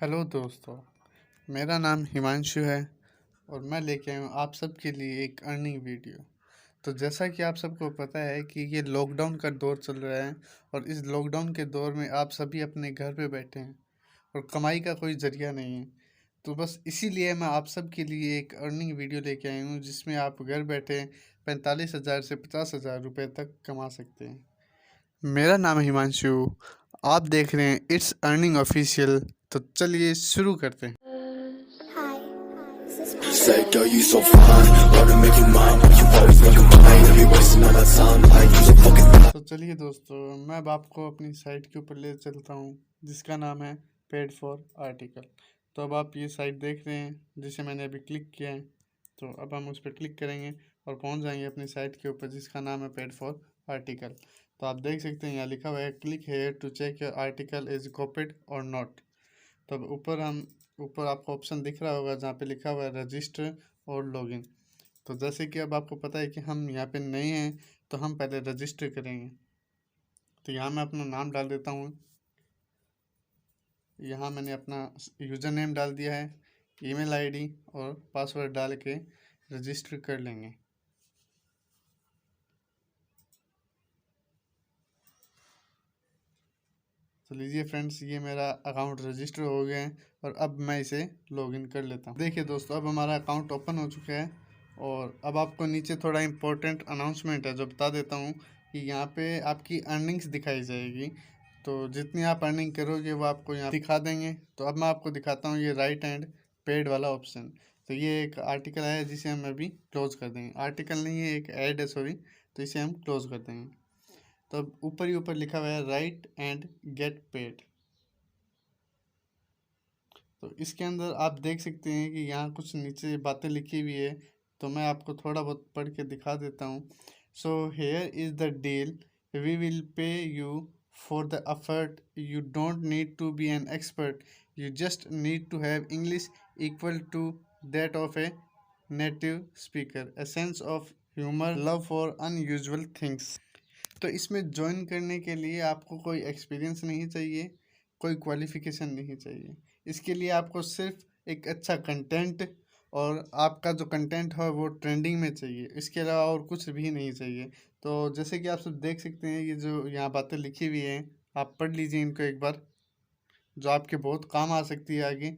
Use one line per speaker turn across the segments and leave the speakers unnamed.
Hello दोस्तों, मेरा नाम हिमांशु है और मैं लेके आया हूँ आप सबके लिए एक अर्निंग वीडियो। तो जैसा कि आप सबको पता है कि ये लॉकडाउन का दौर चल रहा है और इस लॉकडाउन के दौर में आप सभी अपने घर पे बैठे हैं और कमाई का कोई ज़रिया नहीं है। तो बस इसीलिए मैं आप सब के लिए एक अर्निंग वीडियो लेके आया हूँ जिसमें आप घर बैठे 45,000 से 50,000 रुपये तक कमा सकते हैं। मेरा नाम है हिमांशु, आप देख रहे हैं इट्स अर्निंग ऑफिशियल। तो चलिए शुरू करते हैं।
Hi, this is
Say,
Pablo.
girl, you so fine. Wanna make you mine, but you always fucking mine. You be wasting all my time like you so fucking
तो चलिए दोस्तों, मैं अब आपको अपनी साइट के ऊपर ले चलता हूँ जिसका नाम है पेड फॉर आर्टिकल। तो अब आप ये साइट देख रहे हैं जिसे मैंने अभी क्लिक किया है। तो अब हम उस पर क्लिक करेंगे और पहुँच जाएंगे अपनी साइट के ऊपर जिसका नाम है पेड फॉर आर्टिकल। तो आप देख सकते हैं यहाँ लिखा हुआ है click here to check your article is copied और नॉट। तो अब ऊपर आपको ऑप्शन दिख रहा होगा जहाँ पे लिखा हुआ है रजिस्टर और लॉगिन। तो जैसे कि अब आपको पता है कि हम यहाँ पे नए हैं तो हम पहले रजिस्टर करेंगे। तो यहाँ मैं अपना नाम डाल देता हूँ। यहाँ मैंने अपना यूज़र नेम डाल दिया है, ईमेल आईडी और पासवर्ड डाल के रजिस्टर कर लेंगे। तो लीजिए फ्रेंड्स, ये मेरा अकाउंट रजिस्टर हो गया है और अब मैं इसे लॉगिन कर लेता हूँ। देखिए दोस्तों, अब हमारा अकाउंट ओपन हो चुका है और अब आपको नीचे थोड़ा इम्पोर्टेंट अनाउंसमेंट है जो बता देता हूँ कि यहाँ पे आपकी अर्निंग्स दिखाई जाएगी। तो जितनी आप अर्निंग करोगे वो आपको यहाँ दिखा देंगे। तो अब मैं आपको दिखाता हूँ ये राइट हैंड पेड वाला ऑप्शन। तो ये एक आर्टिकल है जिसे हम अभी क्लोज कर देंगे। आर्टिकल नहीं है, एक ऐड है, सॉरी। तो इसे हम क्लोज कर देंगे। तो अब ऊपर ही ऊपर लिखा हुआ है राइट एंड गेट पेड। तो इसके अंदर आप देख सकते हैं कि यहाँ कुछ नीचे बातें लिखी हुई है। तो मैं आपको थोड़ा बहुत पढ़ के दिखा देता हूँ। So here is the deal, we will pay you for the effort, you don't need to be an expert, you just need to have English equal to that of a native speaker, a sense of humour, love for unusual things. तो इसमें join करने के लिए आपको कोई experience नहीं चाहिए, कोई क्वालिफिकेशन नहीं चाहिए। इसके लिए आपको सिर्फ एक अच्छा कंटेंट और आपका जो कंटेंट है वो ट्रेंडिंग में चाहिए। इसके अलावा और कुछ भी नहीं चाहिए। तो जैसे कि आप सब देख सकते हैं, ये जो यहाँ बातें लिखी हुई हैं, आप पढ़ लीजिए इनको एक बार, जो आपके बहुत काम आ सकती है आगे।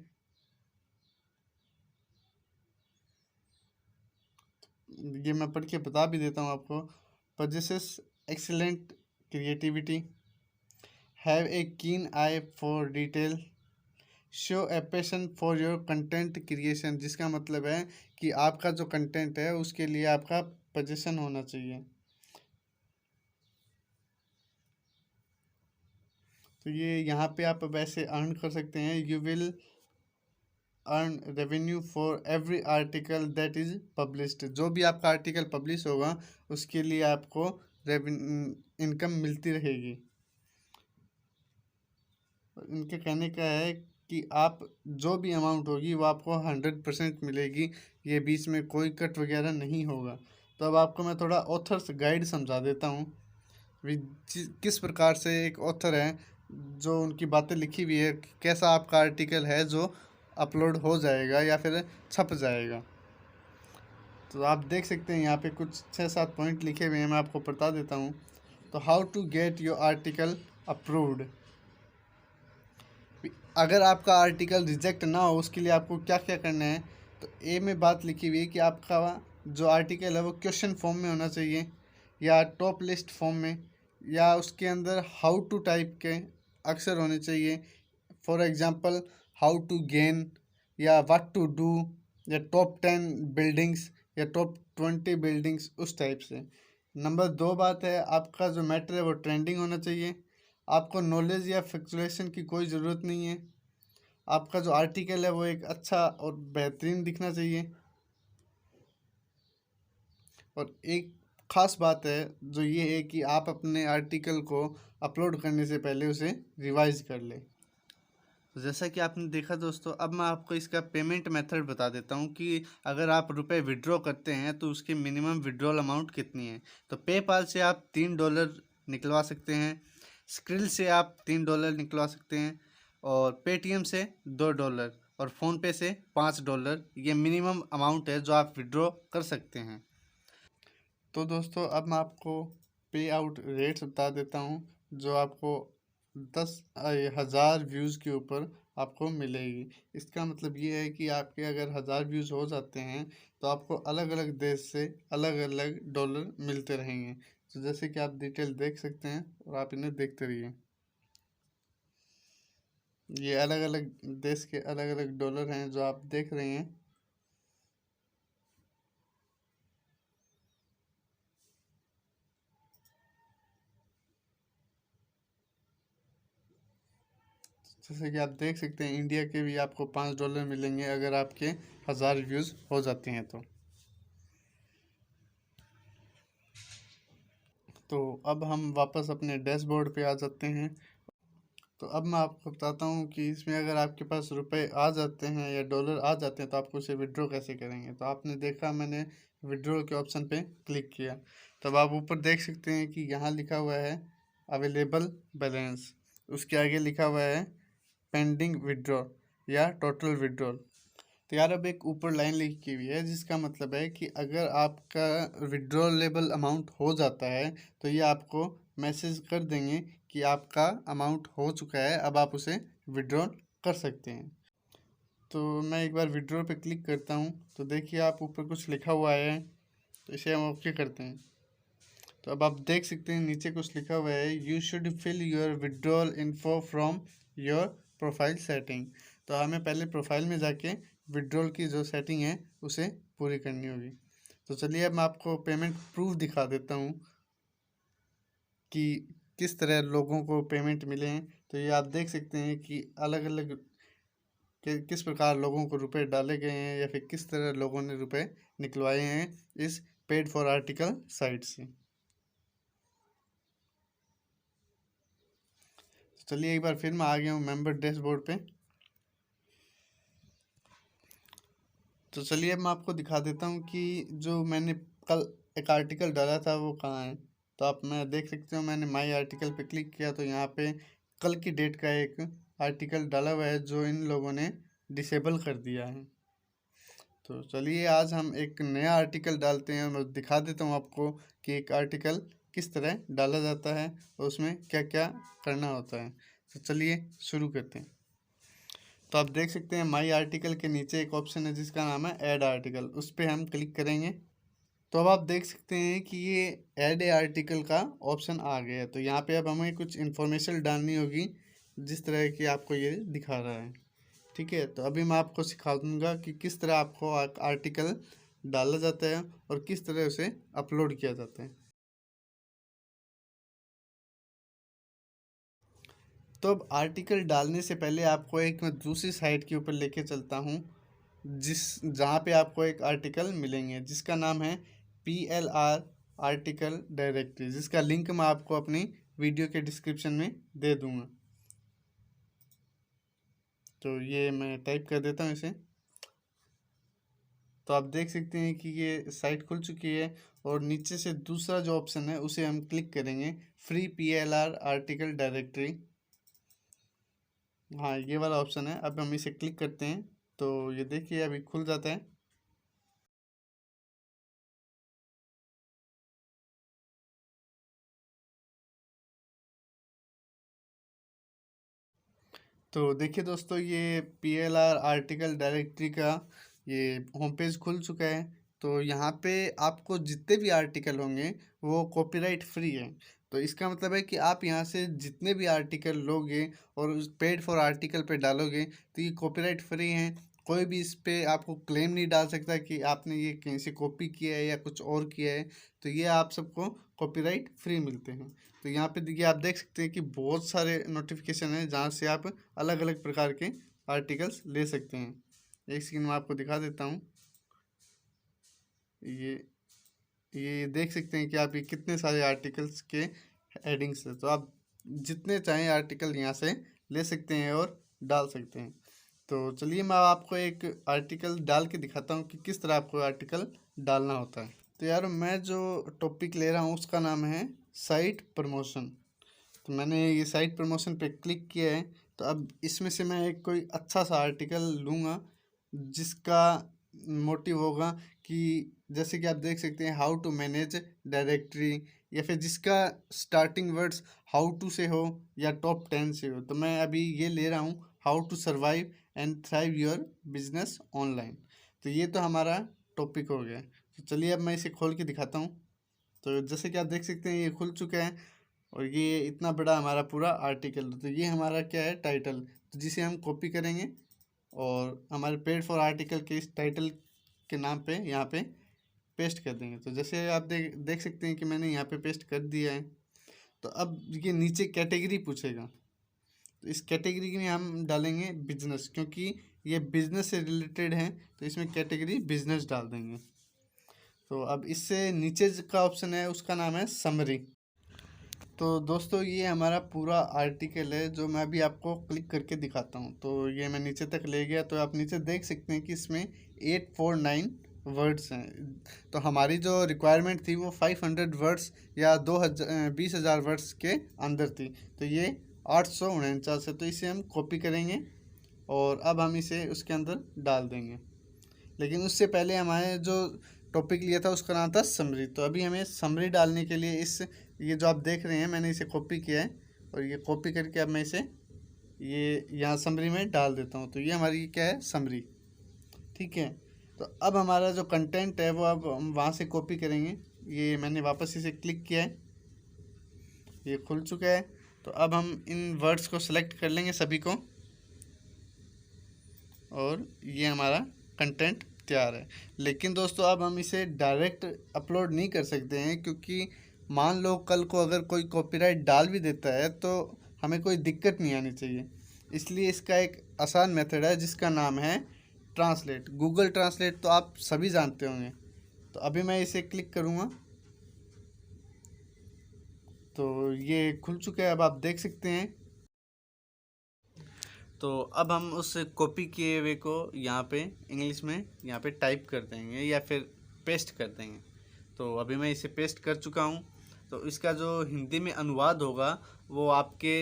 ये मैं पढ़ के बता भी देता हूँ आपको। possesses excellent creativity, have a keen eye for detail, show a passion for your content creation, जिसका मतलब है कि आपका जो कंटेंट है उसके लिए आपका पोजीशन होना चाहिए। तो ये यहाँ पे आप वैसे अर्न कर सकते हैं। You will earn revenue for every article that is published, जो भी आपका आर्टिकल पब्लिश होगा उसके लिए आपको इनकम मिलती रहेगी। इनके कहने का है कि आप जो भी अमाउंट होगी वो आपको 100% मिलेगी, ये बीच में कोई कट वगैरह नहीं होगा। तो अब आपको मैं थोड़ा ऑथर्स गाइड समझा देता हूँ किस प्रकार से एक ऑथर है जो उनकी बातें लिखी हुई है, कैसा आपका आर्टिकल है जो अपलोड हो जाएगा या फिर छप जाएगा। तो आप देख सकते हैं यहाँ पे कुछ 6-7 पॉइंट लिखे हुए हैं, मैं आपको बता देता हूँ। तो how to get your article approved, अगर आपका आर्टिकल रिजेक्ट ना हो उसके लिए आपको क्या क्या करना है। तो ए में बात लिखी हुई है कि आपका जो आर्टिकल है वो क्वेश्चन फॉर्म में होना चाहिए या टॉप लिस्ट फॉर्म में, या उसके अंदर हाउ टू टाइप के अक्षर होने चाहिए। For example how to gain या व्हाट टू डू या टॉप 10 बिल्डिंग्स या टॉप 20 बिल्डिंग्स, उस टाइप से। नंबर 2 बात है, आपका जो मैटर है वो ट्रेंडिंग होना चाहिए। आपको नॉलेज या फैक्चुएशन की कोई ज़रूरत नहीं है। आपका जो आर्टिकल है वो एक अच्छा और बेहतरीन दिखना चाहिए। और एक ख़ास बात है जो ये है कि आप अपने आर्टिकल को अपलोड करने से पहले उसे रिवाइज कर लें। तो जैसा कि आपने देखा दोस्तों, अब मैं आपको इसका पेमेंट मेथड बता देता हूँ कि अगर आप रुपए विड्रॉ करते हैं तो उसकी मिनिमम विड्रॉल अमाउंट कितनी है। तो पेपाल से आप $3 निकलवा सकते हैं, स्क्रिल से आप $3 निकलवा सकते हैं और पेटीएम से $2 और फ़ोनपे से $5। ये मिनिमम अमाउंट है जो आप विड्रॉ कर सकते हैं। तो दोस्तों अब मैं आपको पे आउट रेट्स बता देता हूँ जो आपको 10,000 व्यूज़ के ऊपर आपको मिलेगी। इसका मतलब ये है कि आपके अगर 1000 व्यूज़ हो जाते हैं तो आपको अलग अलग देश से अलग अलग डॉलर मिलते रहेंगे। तो जैसे कि आप डिटेल देख सकते हैं और आप इन्हें देखते रहिए। ये अलग अलग देश के अलग अलग डॉलर हैं जो आप देख रहे हैं। जैसे कि आप देख सकते हैं इंडिया के भी आपको $5 मिलेंगे अगर आपके 1000 व्यूज़ हो जाते हैं तो अब हम वापस अपने डैशबोर्ड पे आ जाते हैं। तो अब मैं आपको बताता हूँ कि इसमें अगर आपके पास रुपए आ जाते हैं या डॉलर आ जाते हैं तो आपको उसे विड्रॉ कैसे करेंगे। तो आपने देखा मैंने विड्रॉ के ऑप्शन पे क्लिक किया। तब आप ऊपर देख सकते हैं कि यहाँ लिखा हुआ है अवेलेबल बैलेंस, उसके आगे लिखा हुआ है पेंडिंग विड्रॉ या टोटल विड्रॉल। तो यार अब एक ऊपर लाइन लिखी हुई है जिसका मतलब है कि अगर आपका विड्रॉलेबल अमाउंट हो जाता है तो ये आपको मैसेज कर देंगे कि आपका अमाउंट हो चुका है, अब आप उसे विड्रॉ कर सकते हैं। तो मैं एक बार विड्रॉ पे क्लिक करता हूँ तो देखिए आप ऊपर कुछ लिखा हुआ है, तो इसे हम ओके करते हैं। तो अब आप देख सकते हैं नीचे कुछ लिखा हुआ है you should fill your withdrawal info from your profile setting. तो हमें पहले प्रोफाइल में जाके विड्रॉल की जो सेटिंग है उसे पूरी करनी होगी। तो चलिए अब मैं आपको पेमेंट प्रूफ दिखा देता हूँ कि किस तरह लोगों को पेमेंट मिले हैं। तो ये आप देख सकते हैं कि अलग अलग किस प्रकार लोगों को रुपए डाले गए हैं या फिर किस तरह लोगों ने रुपए निकलवाए हैं इस पेड फॉर आर्टिकल साइट से। चलिए एक बार फिर मैं आ गया हूँ मेंबर डैशबोर्ड पे। तो चलिए अब मैं आपको दिखा देता हूँ कि जो मैंने कल एक आर्टिकल डाला था वो कहाँ है। तो आप मैं देख सकते हो मैंने माई आर्टिकल पे क्लिक किया तो यहाँ पे कल की डेट का एक आर्टिकल डाला हुआ है जो इन लोगों ने डिसेबल कर दिया है। तो चलिए आज हम एक नया आर्टिकल डालते हैं और मैं दिखा देता हूँ आपको कि एक आर्टिकल किस तरह डाला जाता है और उसमें क्या क्या करना होता है। तो चलिए शुरू करते हैं। तो आप देख सकते हैं माई आर्टिकल के नीचे एक ऑप्शन है जिसका नाम है ऐड आर्टिकल, उस पर हम क्लिक करेंगे। तो अब आप देख सकते हैं कि ये ऐड ए आर्टिकल का ऑप्शन आ गया है। तो यहाँ पे अब हमें कुछ इन्फॉर्मेशन डालनी होगी जिस तरह की आपको ये दिखा रहा है। ठीक है, तो अभी मैं आपको सिखा दूंगा कि किस तरह आपको आर्टिकल डाला जाता है और किस तरह उसे अपलोड किया जाता है। तो अब आर्टिकल डालने से पहले आपको एक मैं दूसरी साइट के ऊपर लेके चलता हूँ जहाँ पे आपको एक आर्टिकल मिलेंगे जिसका नाम है PLR आर्टिकल डायरेक्टरी, जिसका लिंक मैं आपको अपनी वीडियो के डिस्क्रिप्शन में दे दूँगा। तो ये मैं टाइप कर देता हूँ इसे। तो आप देख सकते हैं कि ये साइट खुल चुकी है और नीचे से दूसरा जो ऑप्शन है उसे हम क्लिक करेंगे, फ्री PLR आर्टिकल डायरेक्टरी। हाँ ये वाला ऑप्शन है, अब हम इसे क्लिक करते हैं तो ये देखिए अभी खुल जाता है। तो देखिए दोस्तों ये PLR आर्टिकल डायरेक्टरी का ये होम पेज खुल चुका है। तो यहाँ पे आपको जितने भी आर्टिकल होंगे वो कॉपीराइट फ्री है। तो इसका मतलब है कि आप यहाँ से जितने भी आर्टिकल लोगे और उस पेड फॉर आर्टिकल पे डालोगे तो ये कॉपीराइट फ्री हैं। कोई भी इस पे आपको क्लेम नहीं डाल सकता कि आपने ये कहीं से कॉपी किया है या कुछ और किया है। तो ये आप सबको कॉपीराइट फ्री मिलते हैं। तो यहाँ पे देखिए आप देख सकते हैं कि बहुत सारे नोटिफिकेशन है जहाँ से आप अलग अलग प्रकार के आर्टिकल्स ले सकते हैं। एक सेकंड में आपको दिखा देता हूँ। ये ये देख सकते हैं कि आप ये कितने सारे आर्टिकल्स के हेडिंग्स है। तो आप जितने चाहें आर्टिकल यहाँ से ले सकते हैं और डाल सकते हैं। तो चलिए मैं आपको एक आर्टिकल डाल के दिखाता हूँ कि किस तरह आपको आर्टिकल डालना होता है। तो यार मैं जो टॉपिक ले रहा हूँ उसका नाम है साइट प्रमोशन। तो मैंने ये साइट प्रमोशन पे क्लिक किया है। तो अब इसमें से मैं एक कोई अच्छा सा आर्टिकल लूँगा जिसका मोटिव होगा कि जैसे कि आप देख सकते हैं हाउ टू मैनेज डायरेक्टरी, या फिर जिसका स्टार्टिंग वर्ड्स हाउ टू से हो या टॉप 10 से हो। तो मैं अभी ये ले रहा हूँ, how to survive and thrive your business online. तो ये तो हमारा टॉपिक हो गया। तो चलिए अब मैं इसे खोल के दिखाता हूँ। तो जैसे कि आप देख सकते हैं ये खुल चुका है और ये इतना बड़ा हमारा पूरा आर्टिकल। तो ये हमारा क्या है, टाइटल, तो जिसे हम कॉपी करेंगे और हमारे पेड फॉर आर्टिकल के इस टाइटल के नाम पे यहाँ पे पेस्ट कर देंगे। तो जैसे आप देख सकते हैं कि मैंने यहाँ पे पेस्ट कर दिया है। तो अब ये नीचे कैटेगरी पूछेगा, तो इस कैटेगरी में हम डालेंगे बिजनेस, क्योंकि ये बिजनेस से रिलेटेड है तो इसमें कैटेगरी बिजनेस डाल देंगे। तो अब इससे नीचे का ऑप्शन है उसका नाम है समरी। तो दोस्तों ये हमारा पूरा आर्टिकल है जो मैं अभी आपको क्लिक करके दिखाता हूँ। तो ये मैं नीचे तक ले गया, तो आप नीचे देख सकते हैं कि इसमें 849 वर्ड्स हैं। तो हमारी जो रिक्वायरमेंट थी वो 500 वर्ड्स या 20,000 वर्ड्स के अंदर थी। तो ये 849 है, तो इसे हम कॉपी करेंगे और अब हम इसे उसके अंदर डाल देंगे। लेकिन उससे पहले हमारे जो टॉपिक लिया था उसका नाम था समरी। तो अभी हमें समरी डालने के लिए ये जो आप देख रहे हैं मैंने इसे कॉपी किया है और ये कॉपी करके अब मैं इसे ये यहाँ समरी में डाल देता हूँ। तो ये हमारी क्या है, समरी। ठीक है, तो अब हमारा जो कंटेंट है वो अब हम वहाँ से कॉपी करेंगे। ये मैंने वापस इसे क्लिक किया है, ये खुल चुका है। तो अब हम इन वर्ड्स को सेलेक्ट कर लेंगे सभी को और ये हमारा कंटेंट तैयार है। लेकिन दोस्तों अब हम इसे डायरेक्ट अपलोड नहीं कर सकते हैं, क्योंकि मान लो कल को अगर कोई कॉपीराइट डाल भी देता है तो हमें कोई दिक्कत नहीं आनी चाहिए। इसलिए इसका एक आसान मेथड है जिसका नाम है ट्रांसलेट। गूगल ट्रांसलेट तो आप सभी जानते होंगे। तो अभी मैं इसे क्लिक करूँगा तो ये खुल चुका है, अब आप देख सकते हैं। तो अब हम उस कॉपी किए हुए को यहाँ पे इंग्लिश में यहाँ पे टाइप कर देंगे या फिर पेस्ट कर देंगे। तो अभी मैं इसे पेस्ट कर चुका हूँ। तो इसका जो हिंदी में अनुवाद होगा वो आपके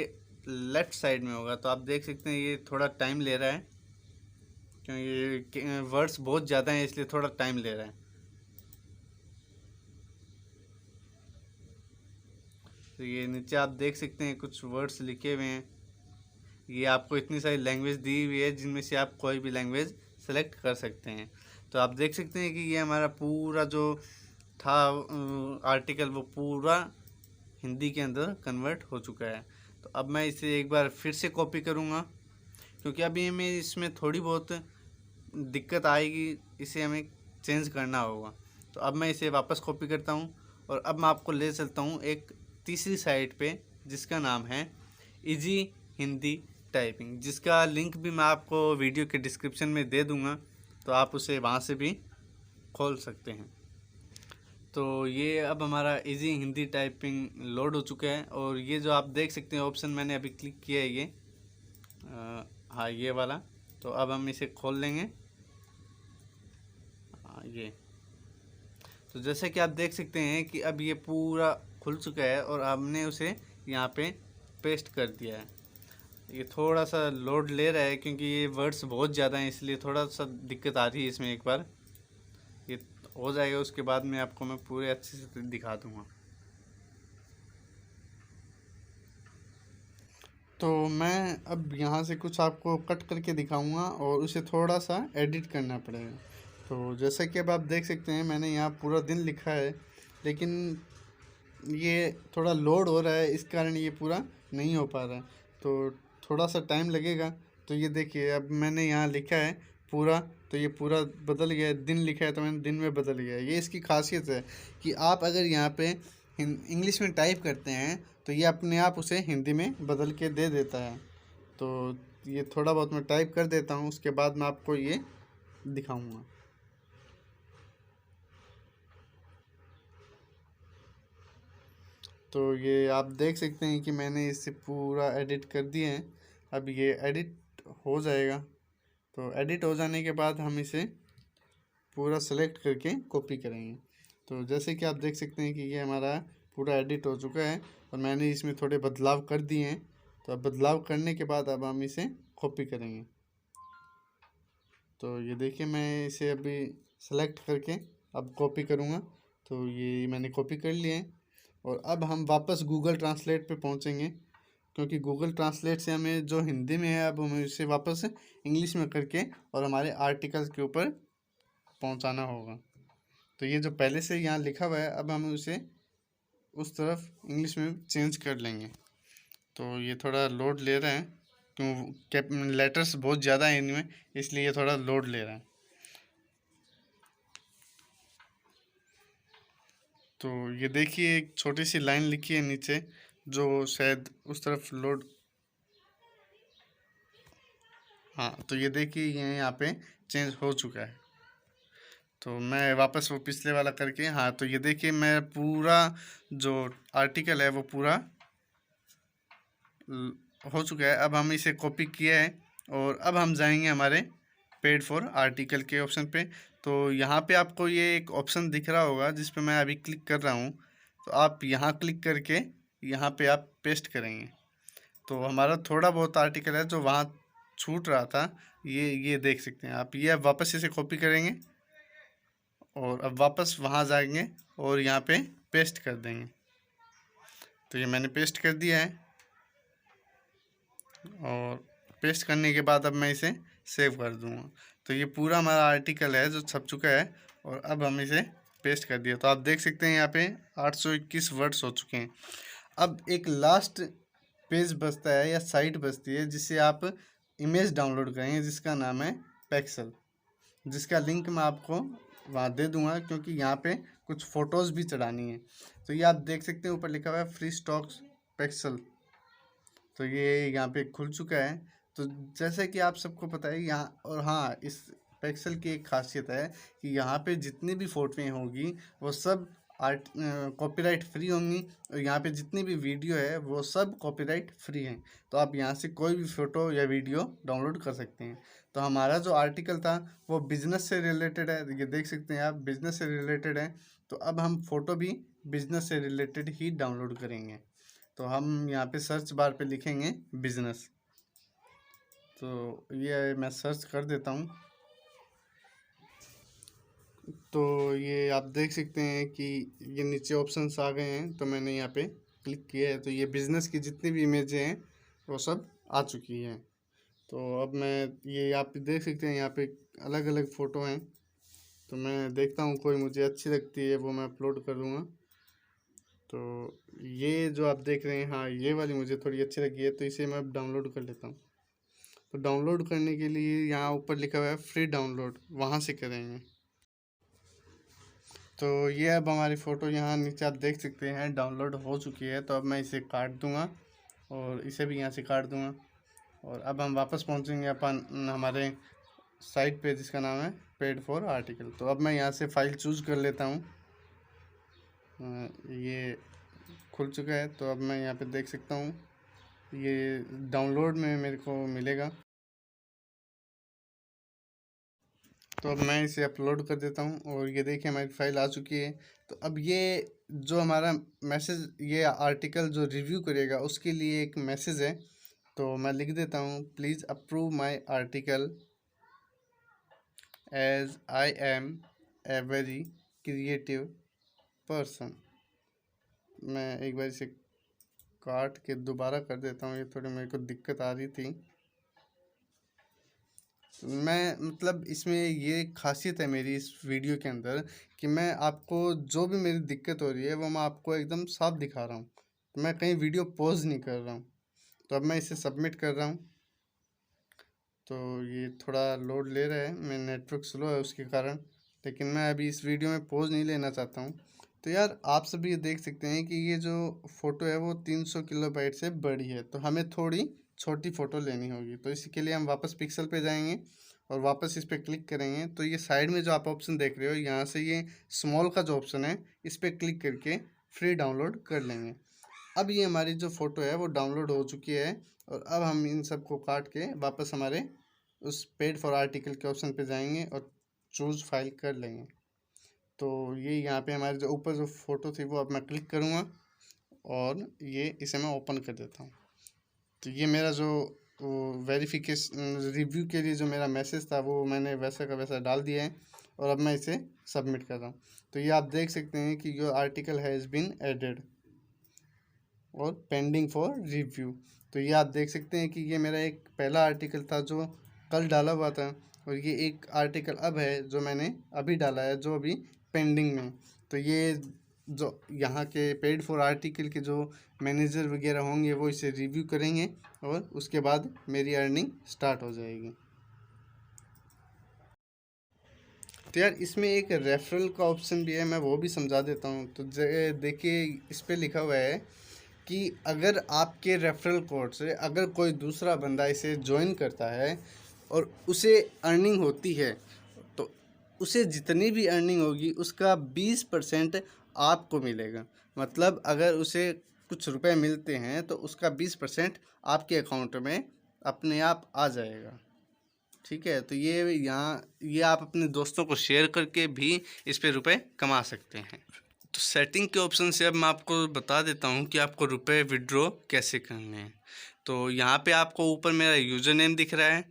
लेफ़्ट साइड में होगा। तो आप देख सकते हैं ये थोड़ा टाइम ले रहा है, क्योंकि वर्ड्स बहुत ज़्यादा हैं इसलिए थोड़ा टाइम ले रहा है। तो ये नीचे आप देख सकते हैं कुछ वर्ड्स लिखे हुए हैं। ये आपको इतनी सारी लैंग्वेज दी हुई है जिनमें से आप कोई भी लैंग्वेज सेलेक्ट कर सकते हैं। तो आप देख सकते हैं कि ये हमारा पूरा जो था आर्टिकल वो पूरा हिंदी के अंदर कन्वर्ट हो चुका है। तो अब मैं इसे एक बार फिर से कॉपी करूँगा, क्योंकि अभी हमें इसमें थोड़ी बहुत दिक्कत आएगी, इसे हमें चेंज करना होगा। तो अब मैं इसे वापस कॉपी करता हूँ और अब मैं आपको ले चलता हूँ एक तीसरी साइट पे जिसका नाम है इजी हिंदी टाइपिंग, जिसका लिंक भी मैं आपको वीडियो के डिस्क्रिप्शन में दे दूँगा। तो आप उसे वहाँ से भी खोल सकते हैं। तो ये अब हमारा इजी हिंदी टाइपिंग लोड हो चुका है और ये जो आप देख सकते हैं ऑप्शन मैंने अभी क्लिक किया है ये हाँ ये वाला। तो अब हम इसे खोल लेंगे ये। तो जैसे कि आप देख सकते हैं कि अब ये पूरा खुल चुका है और हमने उसे यहाँ पे पेस्ट कर दिया है। ये थोड़ा सा लोड ले रहा है क्योंकि ये वर्ड्स बहुत ज़्यादा हैं, इसलिए थोड़ा सा दिक्कत आ रही है इसमें। एक बार ये हो जाएगा उसके बाद में आपको मैं पूरे अच्छे से दिखा दूँगा। तो मैं अब यहाँ से कुछ आपको कट करके दिखाऊंगा और उसे थोड़ा सा एडिट करना पड़ेगा। तो जैसा कि अब आप देख सकते हैं मैंने यहाँ पूरा दिन लिखा है, लेकिन ये थोड़ा लोड हो रहा है, इस कारण ये पूरा नहीं हो पा रहा है। तो थोड़ा सा टाइम लगेगा। तो ये देखिए अब मैंने यहाँ लिखा है पूरा, तो ये पूरा बदल गया है। दिन लिखा है तो मैंने दिन में बदल गया है। ये इसकी खासियत है कि आप अगर यहाँ पे इंग्लिश में टाइप करते हैं तो ये अपने आप उसे हिंदी में बदल के दे देता है। तो ये थोड़ा बहुत मैं टाइप कर देता हूँ, उसके बाद मैं आपको ये दिखाऊंगा। तो ये आप देख सकते हैं कि मैंने इसे पूरा एडिट कर दिए हैं। अब ये एडिट हो जाएगा। तो एडिट हो जाने के बाद हम इसे पूरा सेलेक्ट करके कॉपी करेंगे। तो जैसे कि आप देख सकते हैं कि ये हमारा पूरा एडिट हो चुका है और मैंने इसमें थोड़े बदलाव कर दिए हैं। तो अब बदलाव करने के बाद अब हम इसे कॉपी करेंगे। तो ये देखिए मैं इसे अभी सेलेक्ट करके अब कॉपी करूँगा। तो ये मैंने कॉपी कर लिए हैं और अब हम वापस गूगल ट्रांसलेट पे पहुँचेंगे, क्योंकि गूगल ट्रांसलेट से हमें जो हिंदी में है अब हमें इसे वापस इंग्लिश में करके और हमारे आर्टिकल्स के ऊपर पहुँचाना होगा। तो ये जो पहले से यहाँ लिखा हुआ है अब हम उसे उस तरफ इंग्लिश में चेंज कर लेंगे। तो ये थोड़ा लोड ले रहा है, क्यों लेटर्स बहुत ज़्यादा है इनमें, इसलिए ये थोड़ा लोड ले रहा है। तो ये देखिए एक छोटी सी लाइन लिखी है नीचे, जो शायद उस तरफ लोड, हाँ तो ये देखिए ये यहाँ पे चेंज हो चुका है। तो मैं वापस वो पिछले वाला करके, हाँ तो ये देखिए मैं पूरा जो आर्टिकल है वो पूरा हो चुका है। अब हम इसे कॉपी किया है और अब हम जाएंगे हमारे पेड फॉर आर्टिकल के ऑप्शन पे। तो यहाँ पे आपको ये एक ऑप्शन दिख रहा होगा जिस पे मैं अभी क्लिक कर रहा हूँ। तो आप यहाँ क्लिक करके यहाँ पे आप पेस्ट करेंगे। तो हमारा थोड़ा बहुत आर्टिकल है जो वहाँ छूट रहा था, ये देख सकते हैं आप। ये अब वापस इसे कॉपी करेंगे और अब वापस वहाँ जाएंगे और यहाँ पे पेस्ट कर देंगे। तो ये मैंने पेस्ट कर दिया है और पेस्ट करने के बाद अब मैं इसे सेव कर दूँगा। तो ये पूरा हमारा आर्टिकल है जो छप चुका है और अब हम इसे पेस्ट कर दिया। तो आप देख सकते हैं यहाँ पे 821 वर्ड्स हो चुके हैं। अब एक लास्ट पेज बचता है या साइट बचती है जिससे आप इमेज डाउनलोड करेंगे, जिसका नाम है पेक्सल, जिसका लिंक मैं आपको वहाँ दे दूँगा, क्योंकि यहाँ पे कुछ फ़ोटोज़ भी चढ़ानी है। तो ये आप देख सकते हैं ऊपर लिखा हुआ है फ्री स्टॉक्स पेक्सल। तो ये यहाँ पे खुल चुका है। तो जैसे कि आप सबको पता है यहाँ, और हाँ इस पेक्सल की एक खासियत है कि यहाँ पे जितनी भी फ़ोटोएँ होगी वो सब कॉपीराइट फ्री होंगी, और यहाँ पे जितनी भी वीडियो है वो सब कॉपीराइट फ्री हैं। तो आप यहाँ से कोई भी फ़ोटो या वीडियो डाउनलोड कर सकते हैं। तो हमारा जो आर्टिकल था वो बिज़नेस से रिलेटेड है, ये देख सकते हैं आप, बिज़नेस से रिलेटेड है। तो अब हम फ़ोटो भी बिज़नेस से रिलेटेड ही डाउनलोड करेंगे। तो हम यहाँ पे सर्च बार पे लिखेंगे बिज़नेस। तो ये मैं सर्च कर देता हूँ। तो ये आप देख सकते हैं कि ये नीचे ऑप्शंस आ गए हैं। तो मैंने यहाँ पे क्लिक किया है, तो ये बिज़नेस की जितनी भी इमेजें हैं वो सब आ चुकी हैं। तो अब मैं ये आप देख सकते हैं यहाँ पे अलग अलग फ़ोटो हैं। तो मैं देखता हूँ कोई मुझे अच्छी लगती है वो मैं अपलोड कर दूँगा। तो ये जो आप देख रहे हैं, हाँ ये वाली मुझे थोड़ी अच्छी लगी है, तो इसे मैं अब डाउनलोड कर लेता हूँ। तो डाउनलोड करने के लिए यहाँ ऊपर लिखा हुआ है फ्री डाउनलोड, वहाँ से करेंगे। तो ये अब हमारी फ़ोटो यहाँ नीचे आप देख सकते हैं डाउनलोड हो चुकी है। तो अब मैं इसे काट दूँगा और इसे भी यहाँ से काट दूँगा और अब हम वापस पहुँचेंगे अपन हमारे साइट पे जिसका नाम है पेड फॉर आर्टिकल। तो अब मैं यहाँ से फ़ाइल चूज़ कर लेता हूँ। ये खुल चुका है। तो अब मैं यहाँ पे देख सकता हूँ ये डाउनलोड में मेरे को मिलेगा। तो अब मैं इसे अपलोड कर देता हूँ और ये देखिए हमारी फ़ाइल आ चुकी है। तो अब ये जो हमारा मैसेज, ये आर्टिकल जो रिव्यू करेगा उसके लिए एक मैसेज है। तो मैं लिख देता हूँ, please approve my article as I am a very creative person. मैं एक बार इसे काट के दोबारा कर देता हूँ, ये थोड़ी मेरे को दिक्कत आ रही थी। मैं मतलब इसमें ये खासियत है मेरी इस वीडियो के अंदर कि मैं आपको जो भी मेरी दिक्कत हो रही है वो मैं आपको एकदम साफ दिखा रहा हूँ। मैं कहीं वीडियो पॉज नहीं कर रहा हूँ। तो अब मैं इसे सबमिट कर रहा हूँ। तो ये थोड़ा लोड ले रहा है, मेरा नेटवर्क स्लो है उसके कारण, लेकिन मैं अभी इस वीडियो में पॉज नहीं लेना चाहता हूँ। तो यार आप सभी ये देख सकते हैं कि ये जो फ़ोटो है वो 300 किलोबाइट से बड़ी है, तो हमें थोड़ी छोटी फ़ोटो लेनी होगी। तो इसके लिए हम वापस पिक्सल पे जाएंगे और वापस इस पर क्लिक करेंगे। तो ये साइड में जो आप ऑप्शन देख रहे हो यहाँ से ये स्मॉल का जो ऑप्शन है इस पर क्लिक करके फ्री डाउनलोड कर लेंगे। अब ये हमारी जो फ़ोटो है वो डाउनलोड हो चुकी है और अब हम इन सब को काट के वापस हमारे उस पेड फॉर आर्टिकल के ऑप्शन पे जाएंगे और चूज़ फाइल कर लेंगे। तो ये यहाँ पे हमारे जो ऊपर जो फ़ोटो थी वो अब मैं क्लिक करूँगा और ये इसे मैं ओपन कर देता हूँ। तो ये मेरा जो वेरिफिकेशन रिव्यू के लिए जो मेरा मैसेज था वो मैंने वैसा का वैसा डाल दिया है और अब मैं इसे सबमिट कर रहा हूँ। तो ये आप देख सकते हैं कि your article has been added और पेंडिंग फॉर रिव्यू। तो ये आप देख सकते हैं कि ये मेरा एक पहला आर्टिकल था जो कल डाला हुआ था और ये एक आर्टिकल अब है जो मैंने अभी डाला है जो अभी पेंडिंग में। तो ये जो यहाँ के पेड फॉर आर्टिकल के जो मैनेजर वगैरह होंगे वो इसे रिव्यू करेंगे और उसके बाद मेरी अर्निंग स्टार्ट हो जाएगी। तो यार इसमें एक रेफरल का ऑप्शन भी है, मैं वो भी समझा देता हूँ। तो देखिए इस पर लिखा हुआ है कि अगर आपके रेफरल कोड से अगर कोई दूसरा बंदा इसे ज्वाइन करता है और उसे अर्निंग होती है तो उसे जितनी भी अर्निंग होगी उसका 20% आपको मिलेगा। मतलब अगर उसे कुछ रुपए मिलते हैं तो उसका 20% आपके अकाउंट में अपने आप आ जाएगा। ठीक है, तो ये आप अपने दोस्तों को शेयर करके भी इस पे रुपए कमा सकते हैं। तो सेटिंग के ऑप्शन से अब मैं आपको बता देता हूँ कि आपको रुपए विड्रॉ कैसे करने हैं। तो यहाँ पे आपको ऊपर मेरा यूज़र नेम दिख रहा है,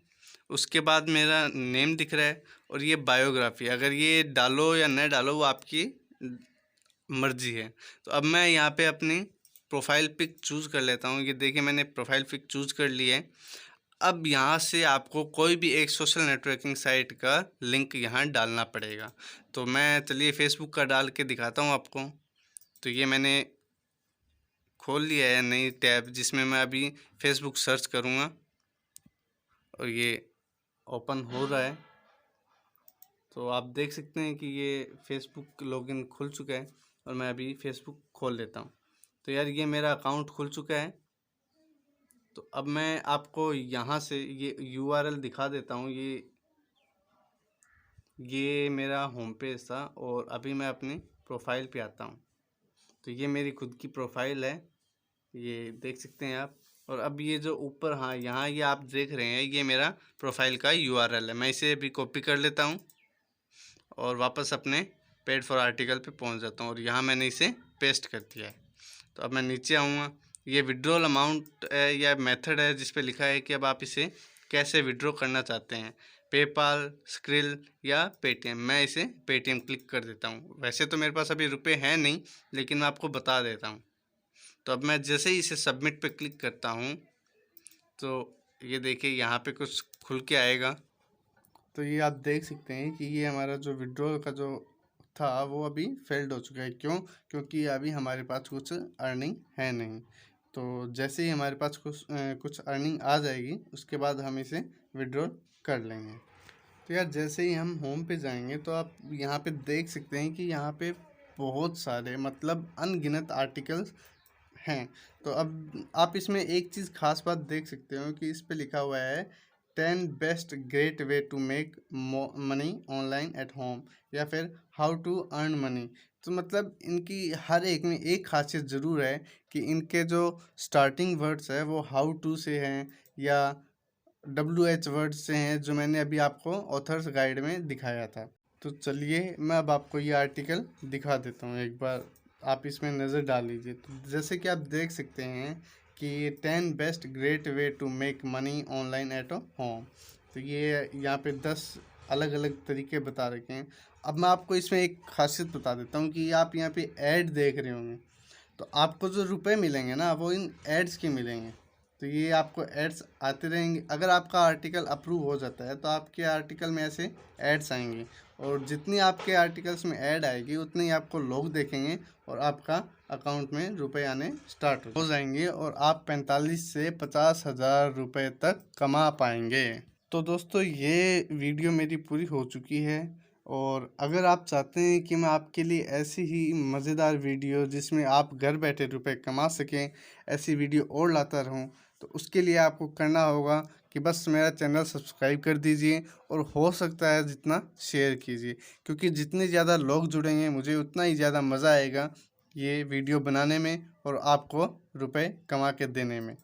उसके बाद मेरा नेम दिख रहा है और ये बायोग्राफी, अगर ये डालो या न डालो वो आपकी मर्जी है। तो अब मैं यहाँ पे अपनी प्रोफाइल पिक चूज़ कर लेता हूँ। ये देखिए मैंने प्रोफाइल पिक चूज़ कर ली है। अब यहाँ से आपको कोई भी एक सोशल नेटवर्किंग साइट का लिंक यहाँ डालना पड़ेगा। तो मैं चलिए फेसबुक का डाल के दिखाता हूँ आपको। तो ये मैंने खोल लिया है नई टैब जिसमें मैं अभी फेसबुक सर्च करूँगा और ये ओपन हो रहा है। तो आप देख सकते हैं कि ये फेसबुक लॉगिन खुल चुका है और मैं अभी फेसबुक खोल लेता हूँ। तो यार ये मेरा अकाउंट खुल चुका है। तो अब मैं आपको यहाँ से ये URL दिखा देता हूँ। ये मेरा होम पेज था और अभी मैं अपनी प्रोफाइल पे आता हूँ। तो ये मेरी खुद की प्रोफाइल है, ये देख सकते हैं आप। और अब ये जो ऊपर हाँ यहाँ ये आप देख रहे हैं ये मेरा प्रोफाइल का URL है। मैं इसे अभी कॉपी कर लेता हूँ और वापस अपने पेड फॉर आर्टिकल पे पहुँच जाता हूँ और यहाँ मैंने इसे पेस्ट कर दिया है। तो अब मैं नीचे आऊँगा, ये विड्रॉल अमाउंट है या मेथड है जिस पे लिखा है कि अब आप इसे कैसे विड्रॉ करना चाहते हैं, पेपाल, स्क्रिल या पेटीएम। मैं इसे पेटीएम क्लिक कर देता हूँ। वैसे तो मेरे पास अभी रुपए हैं नहीं, लेकिन मैं आपको बता देता हूँ। तो अब मैं जैसे ही इसे सबमिट पे क्लिक करता हूँ तो ये देखिए यहाँ पे कुछ खुल के आएगा। तो ये आप देख सकते हैं कि ये हमारा जो विड्रॉल का जो था वो अभी फेल्ड हो चुका है। क्यों? क्योंकि अभी हमारे पास कुछ अर्निंग है नहीं। तो जैसे ही हमारे पास कुछ अर्निंग आ जाएगी उसके बाद हम इसे विड्रॉल कर लेंगे। तो यार जैसे ही हम होम पे जाएंगे तो आप यहाँ पे देख सकते हैं कि यहाँ पे बहुत सारे मतलब अनगिनत आर्टिकल्स हैं। तो अब आप इसमें एक चीज़ खास बात देख सकते हो कि इस पे लिखा हुआ है 10 best great way to make money online at home या फिर हाउ टू अर्न मनी। तो मतलब इनकी हर एक में एक खासियत ज़रूर है कि इनके जो स्टार्टिंग वर्ड्स है वो हाउ टू से हैं या WH वर्ड्स से हैं जो मैंने अभी आपको ऑथर्स गाइड में दिखाया था। तो चलिए मैं अब आपको ये आर्टिकल दिखा देता हूँ, एक बार आप इसमें नज़र डाल लीजिए। तो जैसे कि आप देख सकते हैं कि 10 best great way to make money online at home. तो ये यहाँ पे 10 अलग अलग तरीके बता रखे हैं। अब मैं आपको इसमें एक खासियत बता देता हूँ कि आप यहाँ पे ऐड देख रहे होंगे तो आपको जो रुपए मिलेंगे ना वो इन एड्स के मिलेंगे। तो ये आपको एड्स आते रहेंगे। अगर आपका आर्टिकल अप्रूव हो जाता है तो आपके आर्टिकल में ऐसे एड्स आएंगे और जितनी आपके आर्टिकल्स में ऐड आएगी उतनी आपको लोग देखेंगे और आपका अकाउंट में रुपए आने स्टार्ट हो जाएंगे और आप 45 से 50 हज़ार रुपये तक कमा पाएंगे। तो दोस्तों ये वीडियो मेरी पूरी हो चुकी है और अगर आप चाहते हैं कि मैं आपके लिए ऐसी ही मज़ेदार वीडियो जिसमें आप घर बैठे रुपए कमा सकें ऐसी वीडियो और लाता रहूं तो उसके लिए आपको करना होगा कि बस मेरा चैनल सब्सक्राइब कर दीजिए और हो सकता है जितना शेयर कीजिए, क्योंकि जितने ज़्यादा लोग जुड़ेंगे मुझे उतना ही ज़्यादा मज़ा आएगा ये वीडियो बनाने में और आपको रुपए कमा के देने में।